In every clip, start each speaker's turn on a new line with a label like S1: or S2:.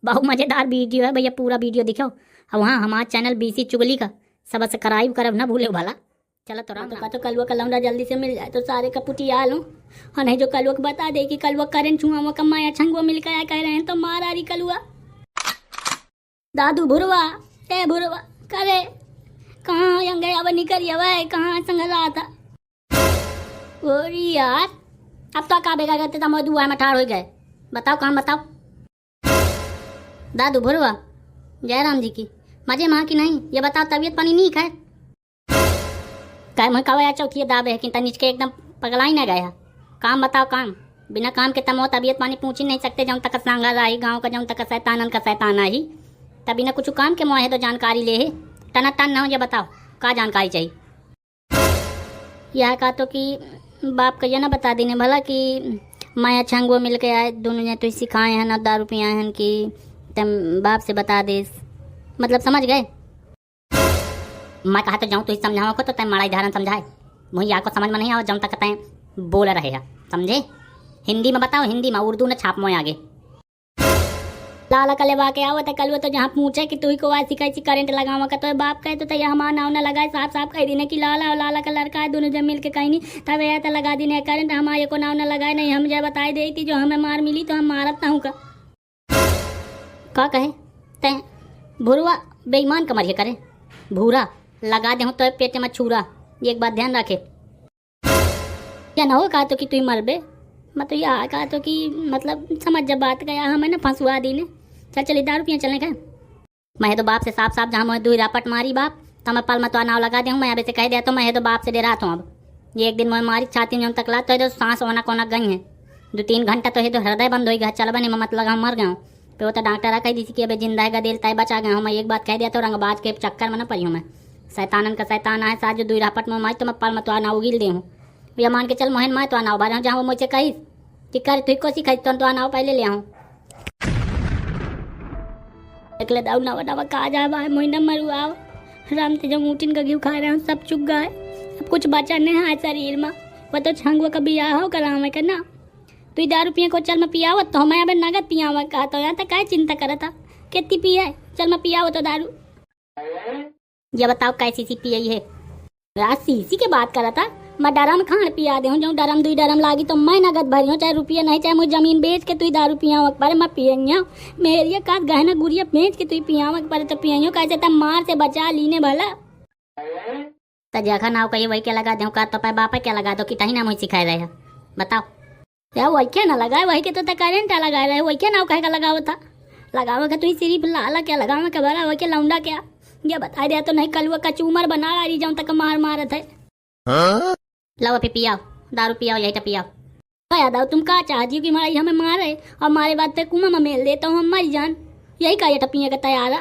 S1: बहुत मजेदार वीडियो है भैया, पूरा वीडियो दिखाओ। और वहाँ हमारा चैनल बीसी चुगली का सब्सक्राइब करब ना भूले भला। चलो तो राम तो कलवा का लौंडा जल्दी से मिल जाए तो सारे का पुटिया लूँ। और नहीं जो कलवा को बता दे कि कलवा करें छुआ कमाया छंगुआ मिल कर कह रहे हैं तो मार आ रही कलुआ। दादू भुरवा ए भुरवा करे कहाँ यंगे अब निकल भाई कहाँ संग रहा था। यार अब तो का बेगा करते मैं दुआ में ठाड़ हो गए। बताओ कहाँ बताओ। दादू भुरवा जयराम जी की मजे माँ की नहीं ये बताओ तबीयत पानी नहीं खैर क्या मैं कवा चौथी दाबे है कि तनिज के एकदम पगला ही ना गया। काम बताओ काम बिना काम के तमो तबीयत पानी पूछ ही नहीं सकते। जब तक सांगा रही गाँव का जब तक शैतानन का शैतान आई तभी ना कुछ काम के मोह है तो जानकारी ले टना टन ना हो। ये बताओ का जानकारी चाहिए। यह कहा तो कि बाप का ये ना बता देने भला कि मैं अच्छा वो मिल के आए दोनों ने तो सिखाए हैं ना दारू पियाए हैं कि तम बाप से बता दे। मतलब समझ गए। मैं कहा तो जाऊँ तो समझाओ को तो तय माड़ा धारण समझाए मुझे को समझ में नहीं आओ जब तक तय बोल रहेगा समझे। हिंदी में बताओ हिंदी में उर्दू ने छाप मोए आगे लाला कले वाके आवत है कल तो जहाँ पूछे कि तू को आज सिखाई करंट लगावा का तो बाप कहे तो हमारा नाव ना लगाए साफ साफ कह दीने कि लाला और लाला का लड़का है दोनों जब मिल के कहीं नहीं तब यह तो लगा दीने करंट हमारे को नाव ना लगाए नहीं हम जब बताई दे थी जो हमें मार मिली तो हम मारत हूँ का कहे तय भूरा बेईमान कमर ये करे भूरा लगा दे तो पेट में छूरा। ये एक बात ध्यान रखे क्या ना हो कहा तो कि तू मर बे मतलब यह कहा तो कि मतलब समझ जब बात गया हमें ना फंसवा दी ने चल चली दारू पिया चलने का। मैं तो बाप से साफ साफ जहाँ मैं 2 रापट मारी बाप तो मैं पल में तो नाव लगा दूँ। मैं अभी से कह दिया तो मैं तो बाप से डरा हूँ। अब ये एक दिन मैं मारी छाती में तक ला तो सांस होना कोना गई है 2-3 घंटा तो है तो हृदय बंद हो गया चल बने मत लगा मर गया। फिर वो तो डॉक्टर कह दी कि अभी जिंदा है दिल तय बचा गया हूँ। मैं एक बात कह दिया तो रंगबाज के चक्कर में ना पड़ी हूँ। मैं शैतानन का शैतान आए साथ जो 2 रापट में मारी तो मैं पल में तो नाव उगिल दे हूँ। या मान के चल मोहन मैं तो नाव बार जहाँ वो मुझसे कही कि कर तू को सिखाई तो नाव पहले ले आऊँ एकले दाऊ नवा नवा कहा जा भाई मोइना मरुआ राम ते जब ऊँटिन का घी खा रहे हूँ सब चुक गए अब कुछ बचा नहीं है शरीर में। वो तो छंगुआ का बियाह हो करा मैं करना तू दारू पिया को चल मैं पियावत तो मैं अबे नगद पियावा कहा तो यहाँ तक क्या चिंता करा था कितनी पिया है चल मैं पियाव तो दारू। ये बताओ कैसी सी पियाई है यार सीसी के बात करा था मैं डरम खान पिया दे जो डरम 2 डरम लागी तो मैं नगद भरी हूँ चाहे रुपया नहीं चाहे मुझे जमीन बेच के तू दारू पिया पर मैं पियंगा मेरी का गहना गुड़िया बेच के तू पिया पर तो पिया कैसे तब मार से बचा लीने भला तखा नाव कही वही क्या लगा दो का तो पाए बापा क्या लगा दो कि तही ना मुझे सिखाए रहे बताओ यार वही क्या ना लगाए वही के तो करेंट लगाए रहे वही क्या नाव कहे का लगाओ था लगाओ का तू सिर्फ लाला क्या लगाओ क्या भरा वही क्या लौंडा क्या ये बता दिया तो नहीं कल का चूमर बना रही जाऊँ तक मार मारत है। लो अभी पियाओ दारू पियाओ यही तो पियाओ क्या याद आओ तुम कहा चाहती हो कि हमारी हमें मारे और मारे बाद पे कुआं में मेल देता हूँ हम मरी जान यही का ये टपिया का तैयार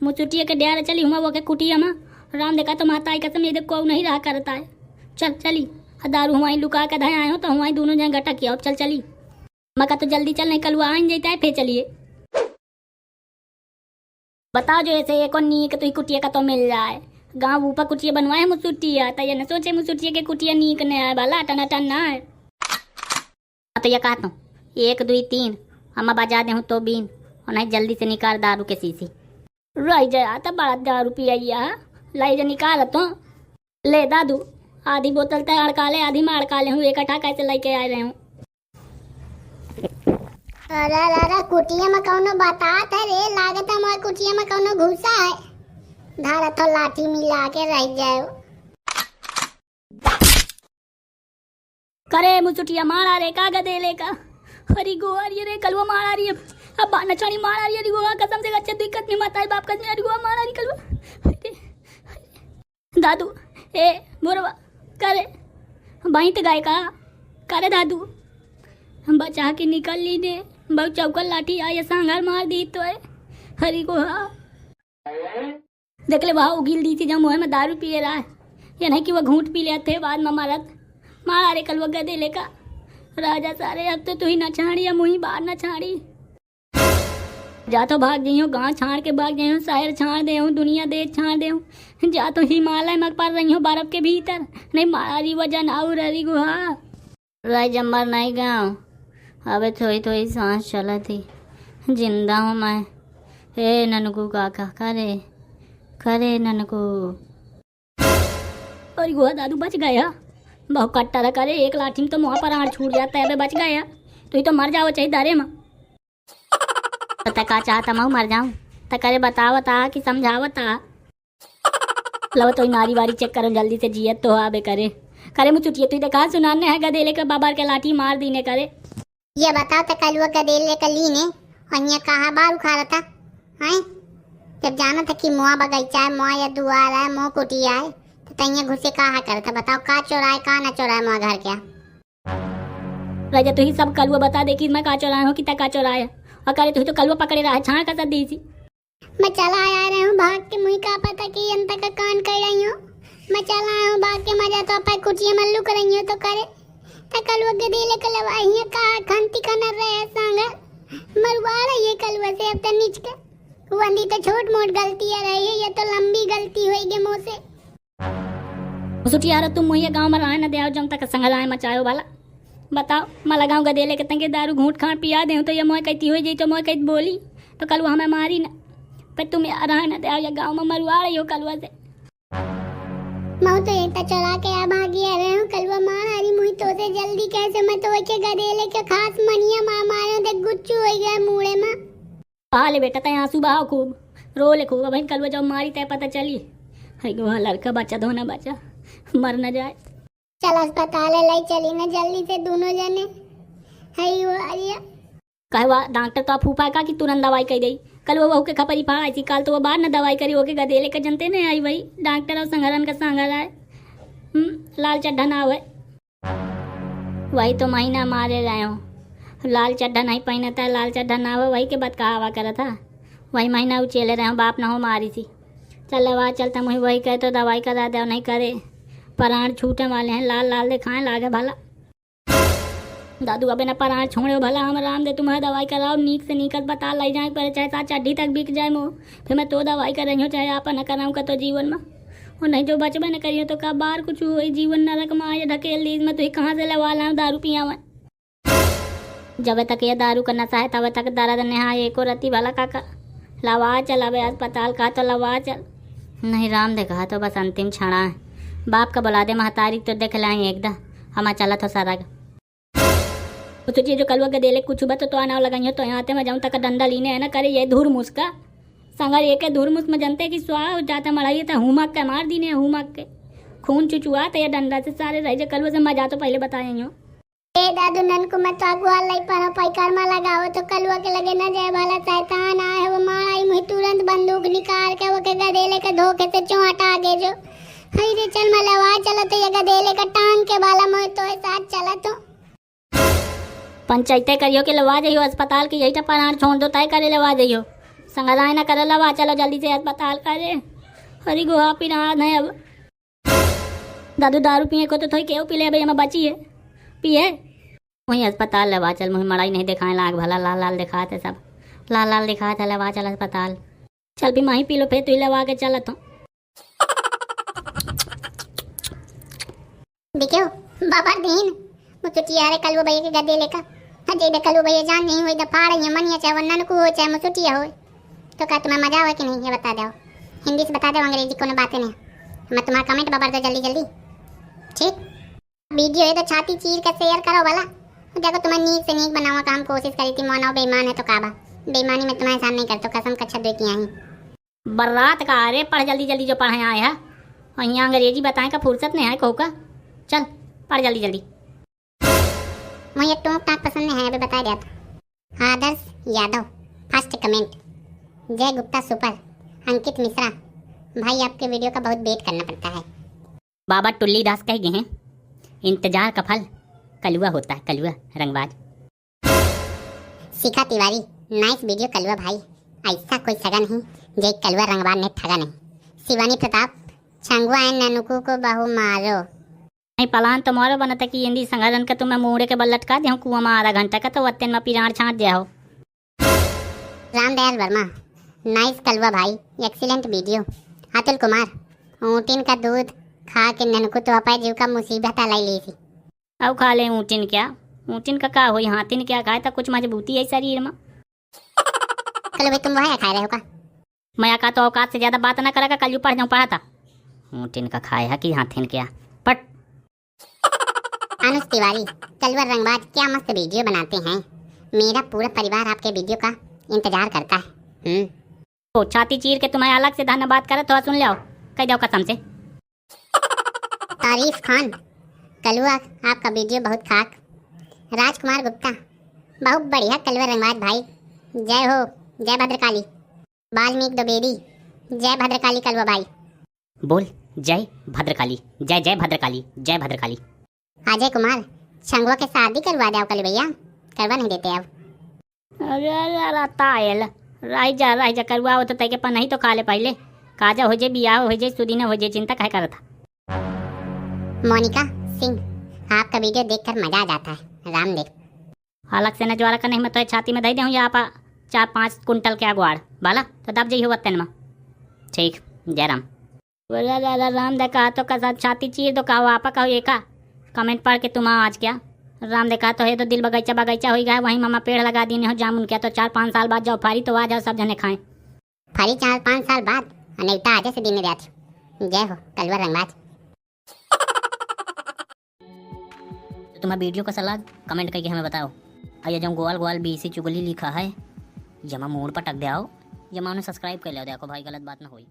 S1: मुचुटिया के डेरा चली हुआ वो के कुटिया में राम देखा तो माता कसम ये देखो नहीं रहा करता है चल चली दारू हमारी लुका के धया आए हो तो हमारी दोनों जगह गटा किया चल चली मैं का तो जल्दी चल नहीं कल आइन जाता है फिर चलिए बताओ जो ऐसे एक नी के तो कुटिया का तो मिल जाए गाँव ऊपर कुटिया बनवाए मुसुटिया तो ये न सोचे मुसुटिया के कुटिया नीक ने आए वाला टना टन ना है तो ये कहता हूँ 1 2 3 हम बजा दे हूँ तो बीन और नहीं जल्दी से निकाल दारू के शीशी रह जाए तो बड़ा दारू पिया लाई जा निकाल तो ले दादू आधी बोतल तय अड़का ले आधी में अड़का ले हूँ इकट्ठा कैसे लेके आ रहे हूँ।
S2: अरे कुटिया में कौनो बातात है रे लागत है मोर कुटिया में कौनो घुसा है धारा तो लाठी मिला के रह जाओ
S1: करे मुचुटिया मारा रे का गदे लेका हरी गोवा रे कलवा मारा रही है अब बाना चाणी मारा रही है गोवा कसम से अच्छे दिक्कत नहीं मत है बाप का मेरी गोवा मारा रही कलवा दादू ए बोरवा करे भाई तो गाय का करे दादू हम बचा के निकल ली दे बहुत चौकल लाठी आया सांगर मार दी तो है हरी गोवा देख ले वहाँ उगिल दी थी जब मुँह में दारू पिए रहा है या नहीं कि वह घूंट पी ले थे बाद में मारत मारा रे कल वो गदे लेका राजा सारे अब तो तू ही ना छाड़ी या मुही बाहर ना छाड़ी जा तो भाग गई हूँ गाँव छाड़ के भाग गई हूँ शहर छाड़ दे हूँ दुनिया देश छाड़ दे हूँ जा तो हिमालय में पड़ रही हूँ बर्फ के भीतर नहीं मारी वजन और रही गुहा राय जमर नहीं गाँव अबे थोड़ी थोड़ी सांस चला थी जिंदा हूँ मैं। हे ननकू काका, करे करे ननकू। अरे गुआ दादू बच गया। बहुत कट्टा रहा करे, एक लाठी में तो मुँह पर आड़ छूट जाता है। बच गया तो ही तो मर जाओ चाहिए दारे में। तो का चाहता मैं मर जाऊं तो करे बतावता कि समझावता। लो तो मारी वारी चेक करो जल्दी से, जियत तो आबे करे करे मुझ चुटिए तुझे कहा सुनाने है गधेले के बाबर के लाठी मार दीने करे।
S2: ये बताओ तो कल वो गदेले का ली ने और ये कहा बार उखाड़ा था हैं? जब जाना था कि मुआ बगीचा है, मुआ या दुआर है, मुँह कुटिया है, तो तैया घुसे कहा करता। बताओ का चोराए का ना चोराए मुआ घर क्या?
S1: राजा तू ही सब कलुआ बता दे कि मैं का चोराया हूँ कि तक का चोराया। और करे तू तो कलुआ पकड़े रहा है छाड़ का दी थी।
S2: मैं चला आया रहा हूँ भाग के, मुझे का पता कि अंत का कान कर रही हूँ। मैं चला आया हूँ भाग के, मजा तो अपा कुटिया में लुक रही हूँ तो करे तो कलुआ गदेले का लवाई कहा खंती का न रहे सांगर मरवा रही है कलुआ से। अब तो नीच के वंदी तो छोट मोट गलतियां रही है, ये तो लंबी गलती होगी मुँह से।
S1: सुटी यार तुम मुझे गाँव में रहे न दे जम तक संगलाए मचायो वाला। बताओ मैं लगाऊँ गदेले के तंगे दारू घूट खाट पिया दे तो ये मोह कहती हो जाई तो मोह कहती बोली तो कलुआ हमें मारी ना। पर तुम रहे न दे गाँव में मरवा रही हो कलुआ से।
S2: मैं तो इतना चला के आ भागी आ रहे हूँ कलुआ मार आ रही मुझे तो से जल्दी कैसे मैं तो के गदेले के खास मनिया मारो दे गुच्चू हो गया मुड़े में।
S1: पाले बेटा तय आंसू बहाओ खूब, रो ले खूब। भाई कलुआ जब मारी तय पता चली है वहाँ लड़का बच्चा धोना बच्चा मर न जाए।
S2: चल अस्पताल लाई चली ना जल्दी से दोनों जने है वो आरिया।
S1: कहवा डॉक्टर तो फूफा का कि तुरंत दवाई कर गई। कल वो बहू के खपरी फाड़ आई थी, कल तो वो बाहर न दवाई करी होके गदेले के जनते नहीं आई। वही डॉक्टर और संगरन का संगर आए। लाल चड्ढा ना हुए वही तो महीना मारे रहे हो। लाल चड्ढा नहीं पहना था, लाल चड्ढा ना हो वही के बात कहा करा था। वही महीना उचेले रहे हो बाप ना हो मारी थी। चल लवा चलता मुझे वही कहे तो दवाई करा दे नहीं करे प्राण छूटने वाले हैं। लाल लाल दिखाएं लागे भला दादू अबे न प्राण छोड़े भला हम राम दे तुम्हें दवाई कराओ नीक से नीक बता लाई जाए पर चाहे 7 चड्ढी तक बिक जाए मोह फिर मैं तो दवाई कर रही हूँ चाहे आप न कराऊँ का तो जीवन में। और नहीं जो बचबे न करियो तो का बार कुछ हुई जीवन नरक में आए ढकेल दी। मैं तो ही कहाँ से लवा लाऊं दारू पिया मैं। जब तक ये दारू का नशा है तब तक दर्द नहाए एको रती भला काका लवा चल अबे अस्पताल का तो लवा चल। नहीं राम दे कहा तो बस अंतिम क्षणा है। बाप का बुला दे महतारी तो देख लाए एकदा हमारा चला था सारा तो तुझे जो कलवा के देले कुछ बत तो आना लगाइयो तो यहाँ आते मैं जाऊँ तक डंडा लीने है ना करे ये धूर मुस्का संगर एक धूर मुस में जनते की स्वाह हो जाता मढ़ाइए तो हुमक के मार दीने हुमक के खून चुचुआ तो ये डंडा से सारे रह जा कलवा से मजा तो पहले बताए हो।
S2: ए दादू नन को मैं तो अगुआ लाई पर पैकार लगाओ तो कलवा के लगे ना जाए भला शैतान आए वो मार आई मुझे तुरंत बंदूक निकाल के वो के गदेले के धोखे से चोंटा आगे जो हई रे चल मैं लवा चला तो ये गदेले का टांग के बाला मोह तो साथ चला तो
S1: पंचायत करियो के लवा जाइयो अस्पताल की यही प्राण छोड़ दो तय करे लवा जाइयो संगलाए ना करे लवा चलो जल्दी से अस्पताल करे। हरी गुहा पीना नहीं अब दादू दारू पिए को तो थोड़ी केव पी ले भाई हमें बची है पिए वहीं अस्पताल लवा चल मुझे मड़ाई नहीं दिखाए लाग भला लाल लाल दिखाते सब लाल लाल दिखाते लवा चल अस्पताल चल भी माही पी लो फिर तू लवा के चल तो
S2: देखो बाबा दीन मुझे टियारे कलवा भैया के गदेले का हजे दे कलवा भैया जान नहीं हुई दफा रही है मनिया चाहे वरना को हो चाहे मुसुटिया हो तो का तुम्हें मजा आवे कि नहीं ये बता दो हिंदी से बता दो अंग्रेजी को बातें नहीं। मैं तुम्हारा कमेंट बाबर दो जल्दी जल्दी ठीक। वीडियो है तो छाती चीर के शेयर करो वाला देखो तुम्हें नीक से नीक बनावा काम कोशिश करी थी मानो बेईमान है तो काबा बेईमानी में तुम्हारे सामने कर तो कसम कच्छा दे की आई
S1: बर्रात का अरे पढ़ जल्दी जल्दी जो पढ़े आए है और यहाँ अंग्रेजी बताएं का फुर्सत नहीं है कहू का चल पढ़ जल्दी जल्दी।
S2: मुझे टोक टाक पसंद नहीं है अभी बता दिया था। आदर्श यादव फर्स्ट कमेंट जय गुप्ता सुपर अंकित मिश्रा भाई आपके वीडियो का बहुत वेट करना पड़ता है।
S1: बाबा टुल्ली दास कह गए हैं इंतजार का फल कलुआ होता है कलुआ रंगबाज।
S2: शिखा तिवारी नाइस वीडियो कलुआ भाई ऐसा कोई सगा नहीं जय कलुआ रंगबाज ने ठगा नहीं। शिवानी प्रताप छंगुआ एन ननुकू को बहु मारो
S1: नहीं पलान तुम्हारा बनता कि हिंदी संगठन का तुम्हें मुड़े के बल लटका दे कुआं में आधा घंटा का तो वत्तेन में पिराण छाट दिया हो।
S2: रामदयाल वर्मा नाइस कलवा भाई एक्सीलेंट वीडियो। अतुल कुमार ऊँटिन का दूध खा के ननकू तो अपा जीव का मुसीबत लाई ली थी।
S1: अब खा ले ऊँटिन क्या ऊँटिन का हो हाथिन क्या खाए तो कुछ मजबूती है शरीर में।
S2: कल भाई तुम वहाँ खाए रहे हो का?
S1: मैं का तो औकात से ज़्यादा बात ना करेगा, कल यू पढ़ जाऊँ पढ़ा था ऊँटिन का खाए है कि हाथिन क्या पट।
S2: अनुज तिवारी कलवर रंगबाज क्या मस्त वीडियो बनाते हैं। मेरा पूरा परिवार आपके वीडियो का इंतजार करता है।
S1: तो छाती चीर के तुम्हें अलग से धन्यवाद करे तो सुन लो, कह जाओ कसम से।
S2: तारीफ खान कलवा आपका वीडियो बहुत खाक। राजकुमार गुप्ता बहुत बढ़िया कलवर रंगबाज भाई। जय हो, जय भद्रकाली। वाल्मीकि द्विवेदी जय भद्रकाली कलवा भाई।
S1: बोल जय भद्रकाली, जय जय भद्रकाली, जय भद्रकाली।
S2: अजय कुमार छंगवा के शादी करवा दो कल भैया, करवा नहीं देते अब।
S1: अरे तायल राइजा करवा हो तो तैके पर नहीं तो खा ले पहले, काजा हो जे बियाह हो जे सुदीना हो जे, चिंता काहे करत था।
S2: मोनिका सिंह आपका वीडियो देखकर मजा आ जाता है। रामदेव
S1: अलग से नजवारा का नहीं मैं तो छाती में दे दूँ यहाँ पर 4-5 कुंटल के अगवाड़ बाला तो दब जाइ हो वतन में। ठीक जय राम। राम देखा तो का छाती चीर दो कहो आपा कहो एका कमेंट पढ़ के तुम आज क्या राम देखा तो है तो दिल बगीचा बगीचा हो गया। वहीं मामा पेड़ लगा दिए हो जामुन क्या, तो 4-5 साल बाद जाओ फारी तो आ जाओ सब जने खाएं।
S2: फारी 4-5 साल बाद अनेकता आजे से दिन रात। जय हो कलवर रंगबाज।
S1: तो तुम्हारा वीडियो का सलाह कमेंट करके हमें बताओ। और ये जो गोल गोल बीसी चुगली लिखा है जमा मोड़ पर टक दे आओ, जमा उन्हें सब्सक्राइब कर लो, देखो भाई गलत बात ना होई।